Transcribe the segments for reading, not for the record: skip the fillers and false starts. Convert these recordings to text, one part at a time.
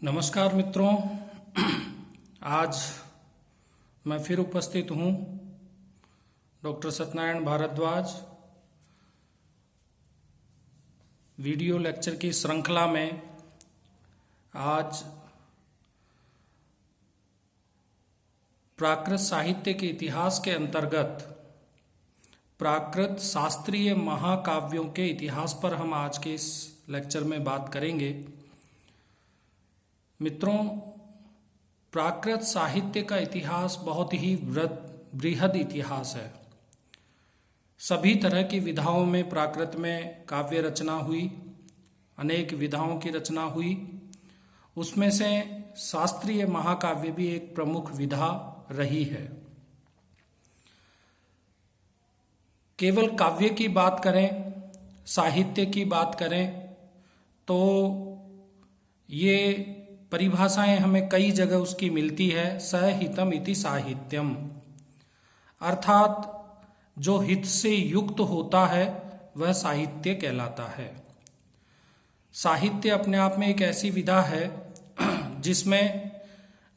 नमस्कार मित्रों, आज मैं फिर उपस्थित हूँ doctor Satyanarayan Bhardwaj video lecture की श्रृंखला में। आज प्राकृत साहित्य के इतिहास के अंतर्गत प्राकृत शास्त्रीय महाकाव्यों के इतिहास पर हम आज के इस लेक्चर में बात करेंगे। मित्रों, प्राकृत साहित्य का इतिहास बहुत ही बृहद इतिहास है। सभी तरह की विधाओं में प्राकृत में काव्य रचना हुई, अनेक विधाओं की रचना हुई। उसमें से शास्त्रीय महाकाव्य भी एक प्रमुख विधा रही है। केवल काव्य की बात करें, साहित्य की बात करें तो ये परिभाषाएं हमें कई जगह उसकी मिलती है। सहितम इति साहित्यम, अर्थात जो हित से युक्त होता है वह साहित्य कहलाता है। साहित्य अपने आप में एक ऐसी विधा है जिसमें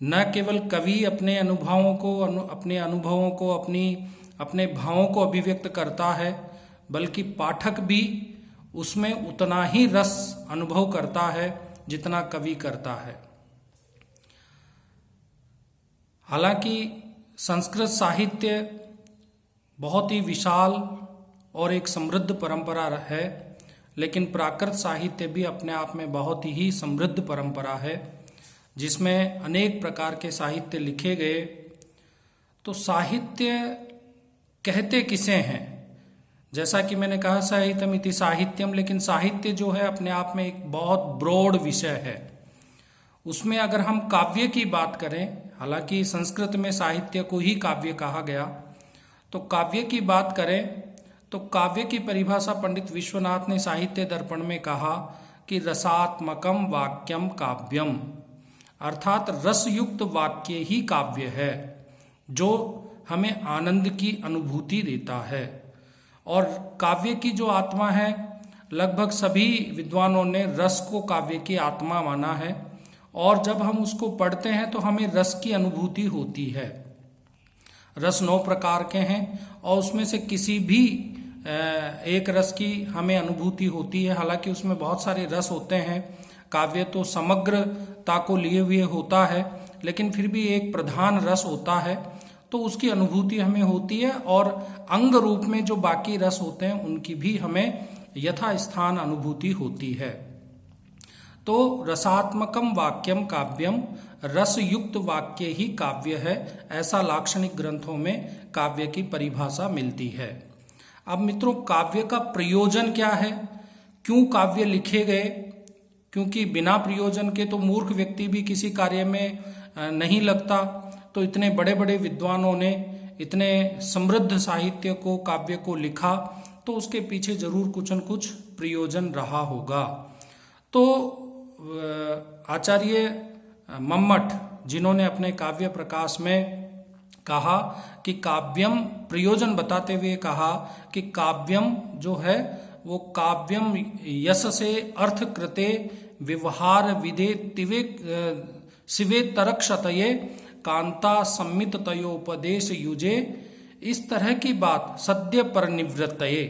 न केवल कवि अपने अनुभवों को अपने भावों को अभिव्यक्त करता है, बल्कि पाठक भी उसमें उतना ही रस अनुभव करता है जितना कवि करता है। हालांकि संस्कृत साहित्य बहुत ही विशाल और एक समृद्ध परंपरा है, लेकिन प्राकृत साहित्य भी अपने आप में बहुत ही समृद्ध परंपरा है, जिसमें अनेक प्रकार के साहित्य लिखे गए। तो साहित्य कहते किसे हैं? जैसा कि मैंने कहा साहित्यम इति साहित्यम, लेकिन साहित्य जो है अपने आप में एक बहुत ब्रॉड विषय है। उसमें अगर हम काव्य की बात करें, हालांकि संस्कृत में साहित्य को ही काव्य कहा गया, तो काव्य की बात करें तो काव्य की परिभाषा पंडित विश्वनाथ ने साहित्य दर्पण में कहा कि रसात्मकम वाक्यम काव्यम, अर्थात रसयुक्त वाक्य ही काव्य है जो हमें आनंद की अनुभूति देता है। और काव्य की जो आत्मा है, लगभग सभी विद्वानों ने रस को काव्य की आत्मा माना है, और जब हम उसको पढ़ते हैं तो हमें रस की अनुभूति होती है। रस 9 प्रकार के हैं और उसमें से किसी भी एक रस की हमें अनुभूति होती है। हालांकि उसमें बहुत सारे रस होते हैं, काव्य तो समग्रता को लिए हुए होता है, लेकिन फिर भी एक प्रधान रस होता है, तो उसकी अनुभूति हमें होती है। और अंग रूप में जो बाकी रस होते हैं उनकी भी हमें यथास्थान अनुभूति होती है। तो रसात्मकम वाक्यम काव्यम, रसयुक्त वाक्य ही काव्य है, ऐसा लाक्षणिक ग्रंथों में काव्य की परिभाषा मिलती है। अब मित्रों, काव्य का प्रयोजन क्या है? क्यों काव्य लिखे गए? क्योंकि बिना प्रयोजन के तो मूर्ख व्यक्ति भी किसी कार्य में नहीं लगता। तो इतने बड़े बड़े विद्वानों ने इतने समृद्ध साहित्य को, काव्य को लिखा, तो उसके पीछे जरूर कुछ न कुछ प्रयोजन रहा होगा। तो आचार्य मम्मट, जिन्होंने अपने काव्य प्रकाश में कहा कि काव्यम, प्रयोजन बताते हुए कहा कि काव्यम जो है वो काव्यम यश से अर्थ कृते व्यवहार विदे तिवे शिवे तरक्षतये कांता सम्मित तयोपदेश युजे, इस तरह की बात सद्य पर निवृत्तये।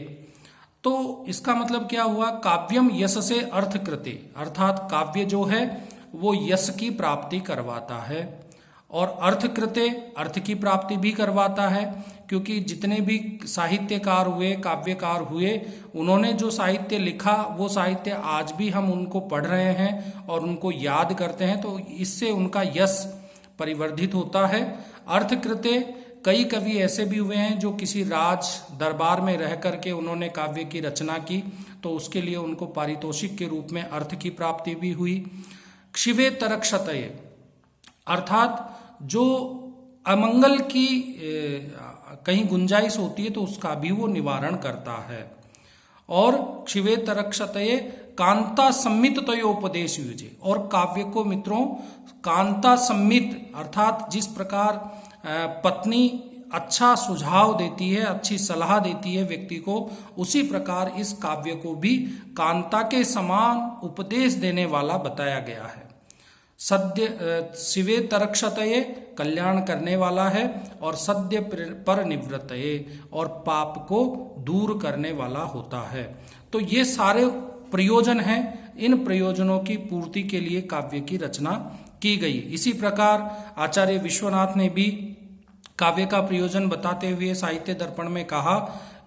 तो इसका मतलब क्या हुआ? काव्यम यश से अर्थ कृते, अर्थात काव्य जो है वो यश की प्राप्ति करवाता है, और अर्थ कृते, अर्थ की प्राप्ति भी करवाता है। क्योंकि जितने भी साहित्यकार हुए, काव्यकार हुए, उन्होंने जो साहित्य लिखा वो साहित्य आज भी हम उनको पढ़ रहे हैं और उनको याद करते हैं, तो इससे उनका यश परिवर्धित होता है। अर्थकृत्य, कई कवि ऐसे भी हुए हैं जो किसी राज दरबार में रह करके उन्होंने काव्य की रचना की, तो उसके लिए उनको पारितोषिक के रूप में अर्थ की प्राप्ति भी हुई। क्षिवे तरक्षतये, अर्थात जो अमंगल की कहीं गुंजाइश होती है तो उसका भी वो निवारण करता है। और क्षिवे तरक्षतये कांता सम्मित तयोपदेश युजे, और काव्य को मित्रों कांता सम्मित, अर्थात जिस प्रकार पत्नी अच्छा सुझाव देती है, अच्छी सलाह देती है व्यक्ति को, उसी प्रकार इस काव्य को भी कांता के समान उपदेश देने वाला बताया गया है। शिवे तरक्षतये कल्याण करने वाला है, और सद्य पर निवृत्तये और पाप को दूर करने वाला होता है। तो ये सारे प्रयोजन हैं, इन प्रयोजनों की पूर्ति के लिए काव्य की रचना की गई। इसी प्रकार आचार्य विश्वनाथ ने भी काव्य का प्रयोजन बताते हुए साहित्य दर्पण में कहा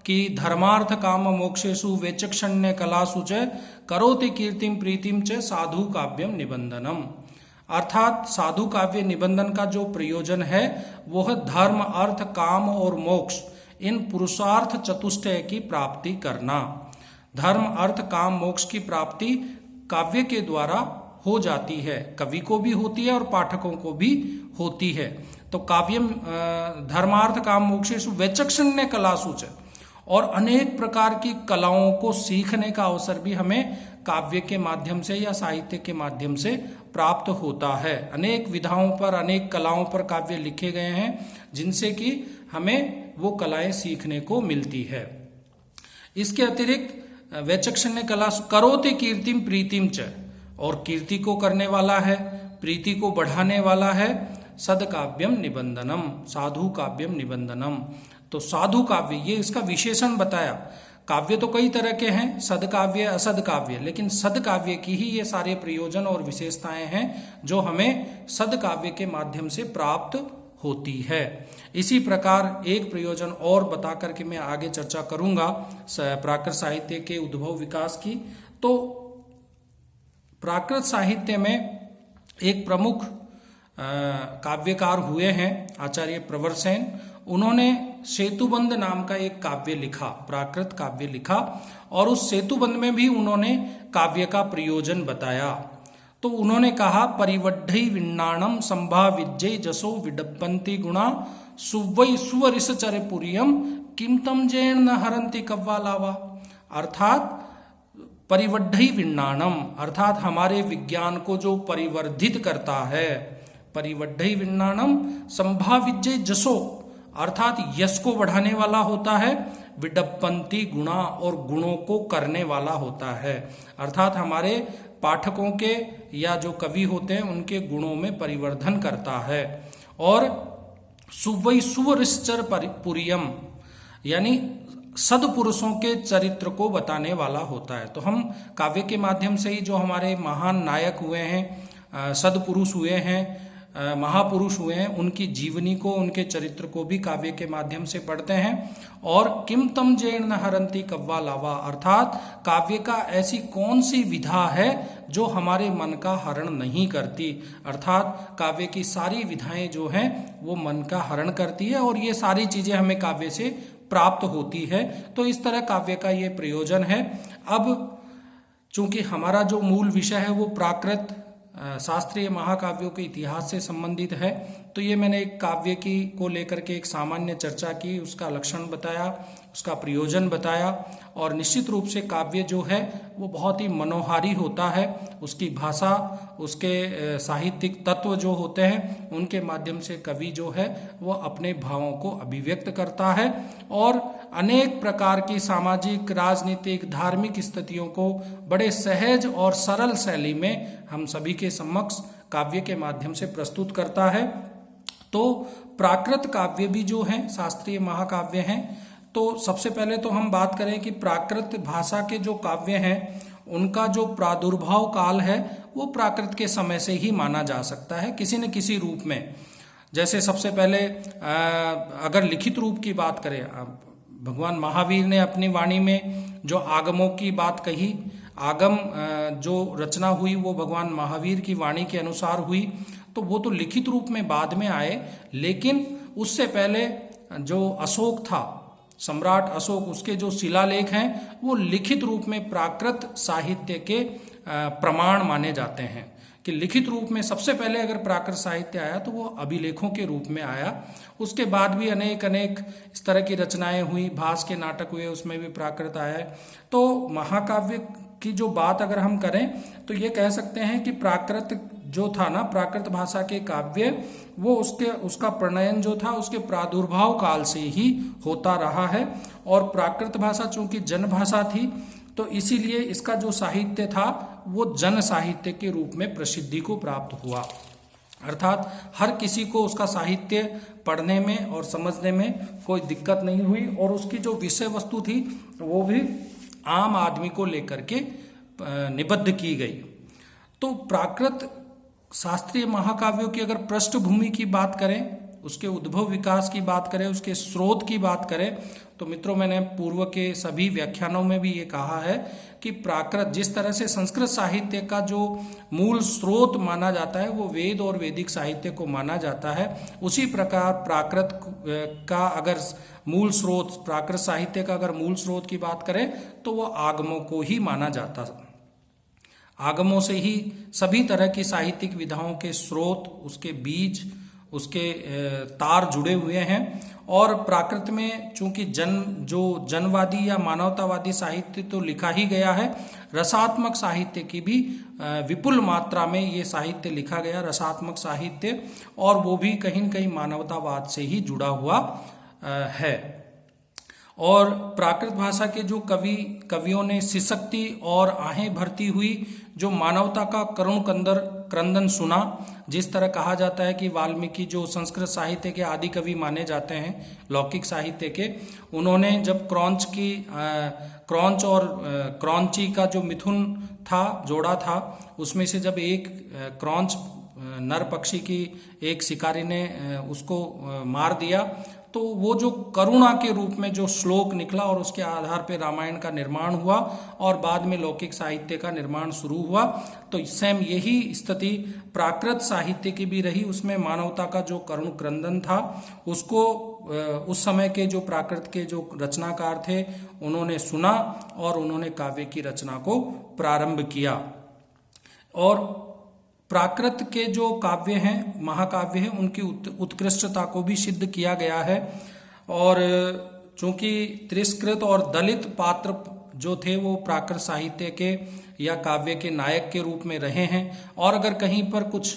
कि धर्मार्थ काम मोक्षेषु वेचक्षण्य कलासु च करोति कीर्तिम प्रीतिम च साधु काव्यम निबंधनम। अर्थात साधु काव्य निबंधन का जो प्रयोजन है वह धर्म अर्थ काम और मोक्ष इन पुरुषार्थ चतुष्टय की प्राप्ति करना। धर्म अर्थ काम मोक्ष की प्राप्ति काव्य के द्वारा हो जाती है, कवि को भी होती है और पाठकों को भी होती है। तो काव्यम धर्मार्थ काम मोक्षेषु वैचक्षण्य कलासु च, और अनेक प्रकार की कलाओं को सीखने का अवसर भी हमें काव्य के माध्यम से या साहित्य के माध्यम से प्राप्त होता है। अनेक विधाओं पर अनेक कलाओं पर काव्य लिखे गए हैं जिनसे कि हमें वो कलाएं सीखने को मिलती है। इसके अतिरिक्त वैचक्षण्य कला करोति कीर्तिम प्रीतिम च, और कीर्ति को करने वाला है, प्रीति को बढ़ाने वाला है सदकाव्यम निबंधनम, साधु काव्यम निबंधनम। तो साधु काव्य, ये इसका विशेषण बताया। काव्य तो कई तरह के हैं, सदकाव्य असद काव्य, लेकिन सदकाव्य की ही ये सारे प्रयोजन और विशेषताएं हैं जो हमें सदकाव्य के माध्यम से प्राप्त होती है। इसी प्रकार एक प्रयोजन और बता करके मैं आगे चर्चा करूंगा प्राकृत साहित्य के उद्भव विकास की। तो प्राकृत साहित्य में एक प्रमुख काव्यकार हुए हैं आचार्य प्रवरसेन। उन्होंने सेतुबंध नाम का एक काव्य लिखा, प्राकृत काव्य लिखा, और उस सेतुबंध में भी उन्होंने काव्य का प्रयोजन बताया। तो उन्होंने कहा परिवड्ढै विण्णाणम संभाविज्जै जसो विडब्बन्ति गुणा सुवै सुवरिसचर पुरियम किम तम जैन न हरन्ति कव्वालावा। अर्थात परिवड्ढै विण्णाणम, अर्थात हमारे विज्ञान को जो परिवर्धित करता है, परिवड्ढै विण्णाणम संभाविज्जै जसो, अर्थात यश को बढ़ाने वाला होता है, विडब्बन्ति गुणा, और गुणों को करने वाला होता है। अर्थात हमारे पाठकों के या जो कवि होते हैं उनके गुणों में परिवर्धन करता है। और सुवै सुवरिश्चर पुरियम, यानी सदपुरुषों के चरित्र को बताने वाला होता है। तो हम काव्य के माध्यम से ही जो हमारे महान नायक हुए हैं, सदपुरुष हुए हैं, महापुरुष हुए हैं, उनकी जीवनी को, उनके चरित्र को भी काव्य के माध्यम से पढ़ते हैं। और किम तम जैन न हरन्ति कव्वालावा, अर्थात काव्य का ऐसी कौन सी विधा है जो हमारे मन का हरण नहीं करती। अर्थात काव्य की सारी विधाएं जो हैं वो मन का हरण करती है, और ये सारी चीजें हमें काव्य से प्राप्त होती है। तो इस तरह काव्य का ये प्रयोजन है। अब चूंकि हमारा जो मूल विषय है वो प्राकृत शास्त्रीय महाकाव्यों के इतिहास से संबंधित है, तो ये मैंने एक काव्य की को लेकर के एक सामान्य चर्चा की, उसका लक्षण बताया, उसका प्रयोजन बताया। और निश्चित रूप से काव्य जो है वो बहुत ही मनोहारी होता है। उसकी भाषा, उसके साहित्यिक तत्व जो होते हैं उनके माध्यम से कवि जो है वो अपने भावों को अभिव्यक्त करता है, और अनेक प्रकार की सामाजिक, राजनीतिक, धार्मिक स्थितियों को बड़े सहज और सरल शैली में हम सभी के समक्ष काव्य के माध्यम से प्रस्तुत करता है। तो प्राकृत काव्य भी जो हैं शास्त्रीय महाकाव्य हैं। तो सबसे पहले तो हम बात करें कि प्राकृत भाषा के जो काव्य हैं उनका जो प्रादुर्भाव काल है वो प्राकृत के समय से ही माना जा सकता है, किसी न किसी रूप में। जैसे सबसे पहले अगर लिखित रूप की बात करें, भगवान महावीर ने अपनी वाणी में जो आगमों की बात कही, आगम जो रचना हुई वो भगवान महावीर की वाणी के अनुसार हुई, तो वो तो लिखित रूप में बाद में आए। लेकिन उससे पहले जो अशोक था, सम्राट अशोक, उसके जो शिलालेख हैं वो लिखित रूप में प्राकृत साहित्य के प्रमाण माने जाते हैं। कि लिखित रूप में सबसे पहले अगर प्राकृत साहित्य आया तो वो अभिलेखों के रूप में आया। उसके बाद भी अनेक इस तरह की रचनाएं हुई, भास के नाटक हुए, उसमें भी प्राकृत आया है। तो महाकाव्य की जो बात अगर हम करें तो ये कह सकते हैं कि प्राकृत जो था ना, प्राकृत भाषा के काव्य, वो उसका प्रणयन जो था उसके प्रादुर्भाव काल से ही होता रहा है। और प्राकृत भाषा चूंकि जनभाषा थी तो इसीलिए इसका जो साहित्य था वो जन साहित्य के रूप में प्रसिद्धि को प्राप्त हुआ। अर्थात हर किसी को उसका साहित्य पढ़ने में और समझने में कोई दिक्कत नहीं हुई, और उसकी जो विषय वस्तु थी वो भी आम आदमी को लेकर के निबद्ध की गई। तो प्राकृत शास्त्रीय महाकाव्यों की अगर पृष्ठभूमि की बात करें, उसके उद्भव विकास की बात करें, उसके स्रोत की बात करें, तो मित्रों मैंने पूर्व के सभी व्याख्यानों में भी ये कहा है कि प्राकृत, जिस तरह से संस्कृत साहित्य का जो मूल स्रोत माना जाता है वो वेद और वैदिक साहित्य को माना जाता है, उसी प्रकार प्राकृत का अगर मूल स्रोत, प्राकृत साहित्य का अगर मूल स्रोत की बात करें तो वो आगमों को ही माना जाता है। आगमों से ही सभी तरह की साहित्यिक विधाओं के स्रोत, उसके बीज, उसके तार जुड़े हुए हैं। और प्राकृत में चूंकि जनवादी या मानवतावादी साहित्य तो लिखा ही गया है, रसात्मक साहित्य की भी विपुल मात्रा में ये साहित्य लिखा गया, रसात्मक साहित्य, और वो भी कहीं न कहीं मानवतावाद से ही जुड़ा हुआ है। और प्राकृत भाषा के जो कवियों ने सिसकती और आहें भरती हुई जो मानवता का करुण क्रंदन सुना, जिस तरह कहा जाता है कि वाल्मीकि जो संस्कृत साहित्य के आदि कवि माने जाते हैं, लौकिक साहित्य के, उन्होंने जब क्रौंच और क्रौंची का जो मिथुन था, जोड़ा था, उसमें से जब एक क्रौंच नर पक्षी की एक शिकारी ने उसको मार दिया, तो वो जो करुणा के रूप में जो श्लोक निकला और उसके आधार पर रामायण का निर्माण हुआ और बाद में लौकिक साहित्य का निर्माण शुरू हुआ। तो सेम यही स्थिति प्राकृत साहित्य की भी रही। उसमें मानवता का जो करुण क्रंदन था उसको उस समय के जो प्राकृत के जो रचनाकार थे उन्होंने सुना और उन्होंने काव्य की रचना को प्रारंभ किया। और प्राकृत के जो काव्य हैं, महाकाव्य हैं, उनकी उत्कृष्टता को भी सिद्ध किया गया है। और चूंकि तिरस्कृत और दलित पात्र जो थे वो प्राकृत साहित्य के या काव्य के नायक के रूप में रहे हैं, और अगर कहीं पर कुछ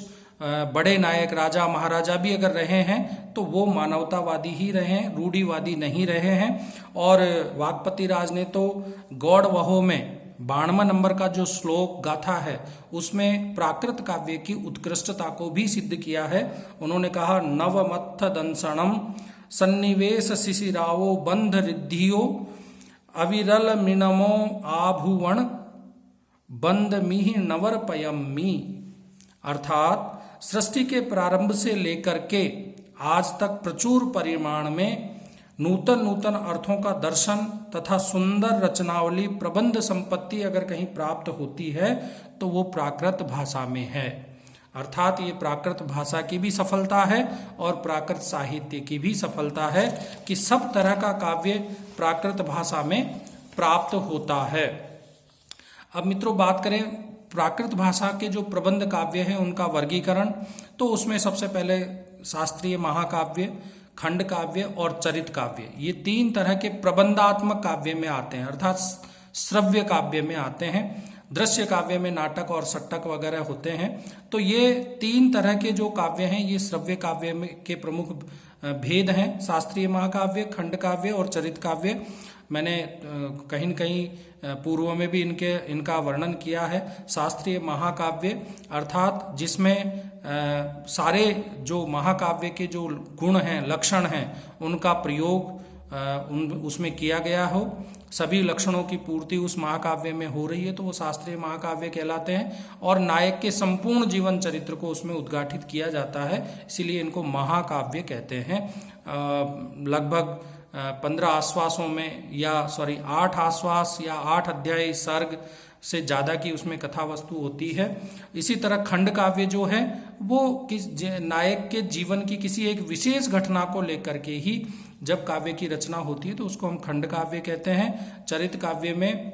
बड़े नायक, राजा महाराजा भी अगर रहे हैं तो वो मानवतावादी ही रहे हैं, रूढ़िवादी नहीं रहे हैं। और वागपति राज ने तो गौड़ वहो में 92 नंबर का जो श्लोक गाथा है उसमें प्राकृत काव्य की उत्कृष्टता को भी सिद्ध किया है। उन्होंने कहा, नवमत्थ दंसणम सन्निवेश शिशिरावो बंध रिद्धियो अविरल मिनमो आभुवण बंद मिहि नवर पयम्मी। अर्थात सृष्टि के प्रारंभ से लेकर के आज तक प्रचुर परिमाण में नूतन अर्थों का दर्शन तथा सुंदर रचनावली, प्रबंध संपत्ति अगर कहीं प्राप्त होती है तो वो प्राकृत भाषा में है। अर्थात ये प्राकृत भाषा की भी सफलता है और प्राकृत साहित्य की भी सफलता है कि सब तरह का काव्य प्राकृत भाषा में प्राप्त होता है। अब मित्रों बात करें प्राकृत भाषा के जो प्रबंध काव्य हैं उनका वर्गीकरण, तो उसमें सबसे पहले शास्त्रीय महाकाव्य, खंड काव्य और चरित काव्य, ये 3 तरह के प्रबंधात्मक काव्य में आते हैं, अर्थात श्रव्य काव्य में आते हैं। दृश्य काव्य में नाटक और सट्टक वगैरह होते हैं। तो ये 3 तरह के जो काव्य हैं ये श्रव्य काव्य में के प्रमुख भेद हैं, शास्त्रीय महाकाव्य, खंड काव्य और चरित काव्य। मैंने कहीं न कहीं पूर्व में भी इनका वर्णन किया है। शास्त्रीय महाकाव्य अर्थात जिसमें सारे जो महाकाव्य के जो गुण हैं, लक्षण हैं, उनका प्रयोग उसमें किया गया हो, सभी लक्षणों की पूर्ति उस महाकाव्य में हो रही है, तो वो शास्त्रीय महाकाव्य कहलाते हैं। और नायक के संपूर्ण जीवन चरित्र को उसमें उद्घाटित किया जाता है, इसीलिए इनको महाकाव्य कहते हैं। लगभग 15 आश्वासों में 8 आश्वास या 8 अध्याय सर्ग से ज़्यादा की उसमें कथा वस्तु होती है। इसी तरह खंड काव्य जो है वो नायक के जीवन की किसी एक विशेष घटना को लेकर के ही जब काव्य की रचना होती है तो उसको हम खंड काव्य कहते हैं। चरित काव्य में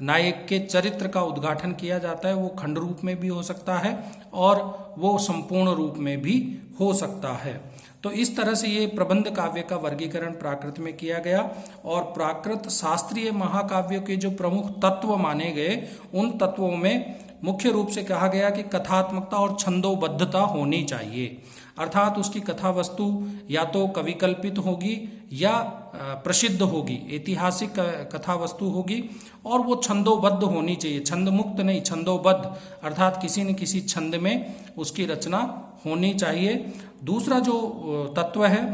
नायक के चरित्र का उद्घाटन किया जाता है, वो खंड रूप में भी हो सकता है और वो संपूर्ण रूप में भी हो सकता है। तो इस तरह से ये प्रबंध काव्य का वर्गीकरण प्राकृत में किया गया। और प्राकृत शास्त्रीय महाकाव्यों के जो प्रमुख तत्व माने गए, उन तत्वों में मुख्य रूप से कहा गया कि कथात्मकता और छंदोबद्धता होनी चाहिए, अर्थात उसकी कथा वस्तु या तो कविकल्पित होगी या प्रसिद्ध होगी, ऐतिहासिक कथा वस्तु होगी और वो छंदोबद्ध होनी चाहिए, छंद मुक्त नहीं, छंदोबद्ध, अर्थात किसी न किसी छंद में उसकी रचना होनी चाहिए। दूसरा जो तत्व है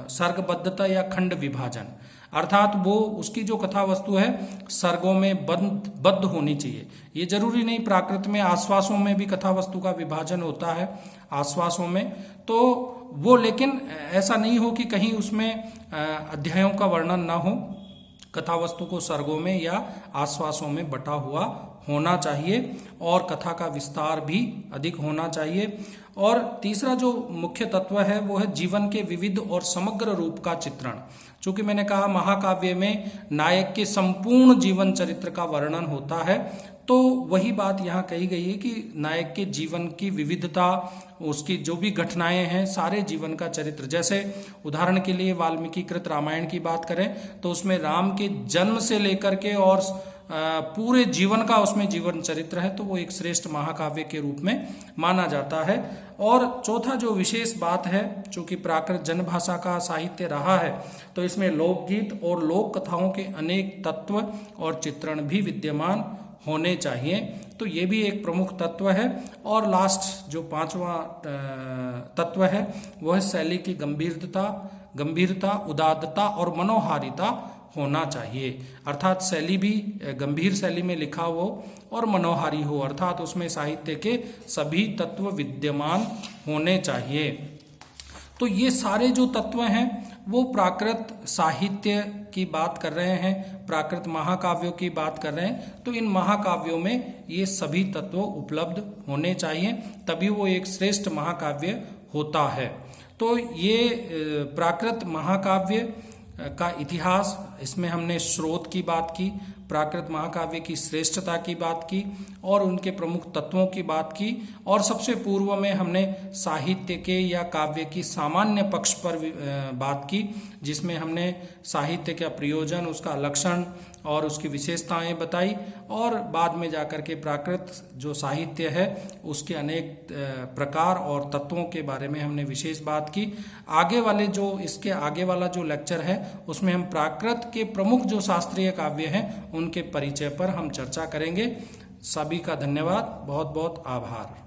सर्गबद्धता या खंड विभाजन, अर्थात वो उसकी जो कथा वस्तु है सर्गों में बद्ध होनी चाहिए। ये जरूरी नहीं, प्राकृत में आश्वासों में भी कथा वस्तु का विभाजन होता है, आश्वासों में, तो वो लेकिन ऐसा नहीं हो कि कहीं उसमें अध्यायों का वर्णन ना हो, कथा वस्तु को सर्गों में या आश्वासों में बटा हुआ होना चाहिए और कथा का विस्तार भी अधिक होना चाहिए। और तीसरा जो मुख्य तत्व है वो है जीवन के विविध और समग्र रूप का चित्रण। चूंकि मैंने कहा महाकाव्य में नायक के संपूर्ण जीवन चरित्र का वर्णन होता है, तो वही बात यहाँ कही गई है कि नायक के जीवन की विविधता, उसकी जो भी घटनाएं हैं, सारे जीवन का चरित्र, जैसे उदाहरण के लिए वाल्मीकि कृत रामायण की बात करें तो उसमें राम के जन्म से लेकर के और पूरे जीवन का उसमें जीवन चरित्र है, तो वो एक श्रेष्ठ महाकाव्य के रूप में माना जाता है। और चौथा जो विशेष बात है, चूंकि प्राकृत जनभाषा का साहित्य रहा है, तो इसमें लोकगीत और लोक कथाओं के अनेक तत्व और चित्रण भी विद्यमान होने चाहिए, तो ये भी एक प्रमुख तत्व है। और लास्ट जो पांचवा तत्व है वो है शैली की गंभीरता, उदात्तता और मनोहारिता होना चाहिए, अर्थात शैली भी गंभीर शैली में लिखा हो और मनोहारी हो, अर्थात उसमें साहित्य के सभी तत्व विद्यमान होने चाहिए। तो ये सारे जो तत्व हैं वो प्राकृत साहित्य की बात कर रहे हैं, प्राकृत महाकाव्यों की बात कर रहे हैं, तो इन महाकाव्यों में ये सभी तत्व उपलब्ध होने चाहिए, तभी वो एक श्रेष्ठ महाकाव्य होता है। तो ये प्राकृत महाकाव्य का इतिहास, इसमें हमने स्रोत की बात की, प्राकृत महाकाव्य की श्रेष्ठता की बात की और उनके प्रमुख तत्वों की बात की, और सबसे पूर्व में हमने साहित्य के या काव्य की सामान्य पक्ष पर बात की, जिसमें हमने साहित्य का प्रयोजन, उसका लक्षण और उसकी विशेषताएं बताई, और बाद में जाकर के प्राकृत जो साहित्य है उसके अनेक प्रकार और तत्वों के बारे में हमने विशेष बात की। आगे वाले जो इसके आगे वाला जो लेक्चर है उसमें हम प्राकृत के प्रमुख जो शास्त्रीय काव्य हैं उनके परिचय पर हम चर्चा करेंगे। सभी का धन्यवाद, बहुत बहुत आभार।